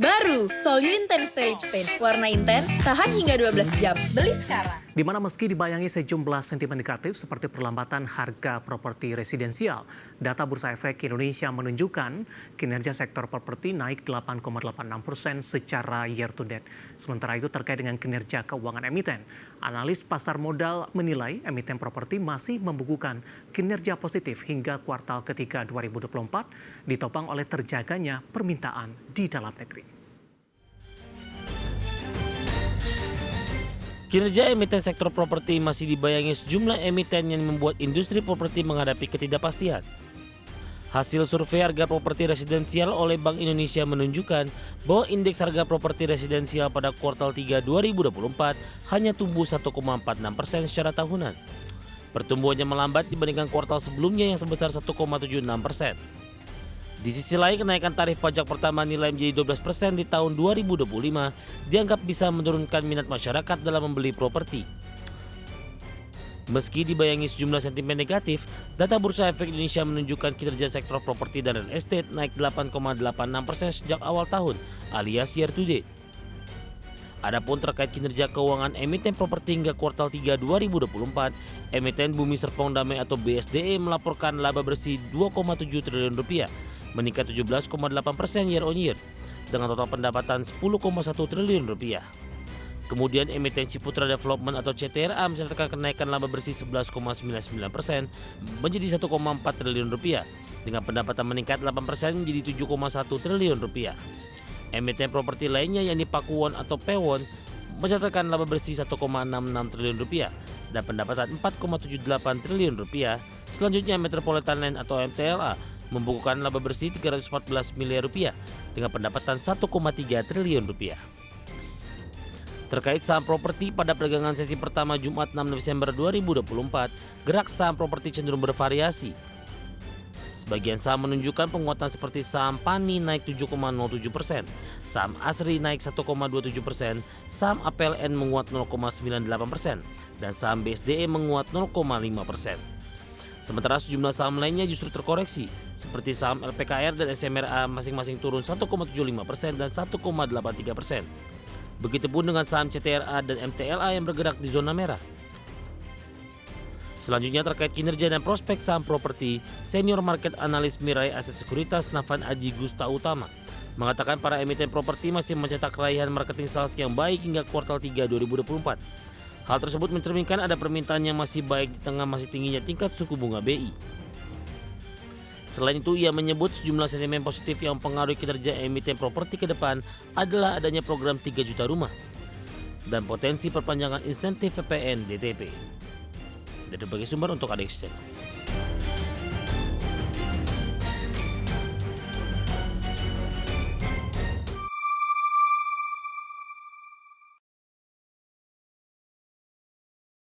Baru, Solyu Intense Lip Stain. Warna intens, tahan hingga 12 jam. Beli sekarang. Di mana meski dibayangi sejumlah sentimen negatif seperti perlambatan harga properti residensial, data Bursa Efek Indonesia menunjukkan kinerja sektor properti naik 8,86% secara year to date. Sementara itu terkait dengan kinerja keuangan emiten, analis pasar modal menilai emiten properti masih membukukan kinerja positif hingga kuartal ketiga 2024 ditopang oleh terjaganya permintaan di dalam negeri. Kinerja emiten sektor properti masih dibayangi sejumlah emiten yang membuat industri properti menghadapi ketidakpastian. Hasil survei harga properti residensial oleh Bank Indonesia menunjukkan bahwa indeks harga properti residensial pada kuartal 3 2024 hanya tumbuh 1,46% secara tahunan. Pertumbuhannya melambat dibandingkan kuartal sebelumnya yang sebesar 1,76%. Di sisi lain, kenaikan tarif pajak pertama nilai menjadi 12% di tahun 2025 dianggap bisa menurunkan minat masyarakat dalam membeli properti. Meski dibayangi sejumlah sentimen negatif, data Bursa Efek Indonesia menunjukkan kinerja sektor properti dan real estate naik 8,86% sejak awal tahun alias year to date. Adapun terkait kinerja keuangan emiten properti hingga kuartal 3 2024, emiten Bumi Serpong Damai atau BSDE melaporkan laba bersih 2,7 triliun rupiah, meningkat 17,8% year on year, dengan total pendapatan 10,1 triliun rupiah. Kemudian emiten Ciputra Development atau CTRA mencatatkan kenaikan laba bersih 11,99% menjadi 1,4 triliun rupiah, dengan pendapatan meningkat 8% menjadi 7,1 triliun rupiah. Emiten properti lainnya yakni Pakuwon atau Pewon mencatatkan laba bersih 1,66 triliun rupiah dan pendapatan 4,78 triliun rupiah. Selanjutnya Metropolitan Land atau MTLA membukukan laba bersih 314 miliar rupiah dengan pendapatan 1,3 triliun rupiah. Terkait saham properti pada perdagangan sesi pertama Jumat 6 Desember 2024, gerak saham properti cenderung bervariasi. Sebagian saham menunjukkan penguatan seperti saham PANI naik 7,07%, saham ASRI naik 1,27%, saham APLN menguat 0,98%, dan saham BSDE menguat 0,5%. Sementara sejumlah saham lainnya justru terkoreksi, seperti saham LPKR dan SMRA masing-masing turun 1,75% dan 1,83%. Begitupun dengan saham CTRA dan MTLA yang bergerak di zona merah. Selanjutnya terkait kinerja dan prospek saham properti, senior market analis Mirai Aset Sekuritas Nafan Aji Gusta Utama mengatakan para emiten properti masih mencetak raihan marketing sales yang baik hingga kuartal 3 2024. Hal tersebut mencerminkan ada permintaan yang masih baik di tengah masih tingginya tingkat suku bunga BI. Selain itu, ia menyebut sejumlah sentimen positif yang mempengaruhi kinerja emiten properti ke depan adalah adanya program 3 juta rumah dan potensi perpanjangan insentif PPN DTP. Dari berbagai sumber untuk ADX Channel.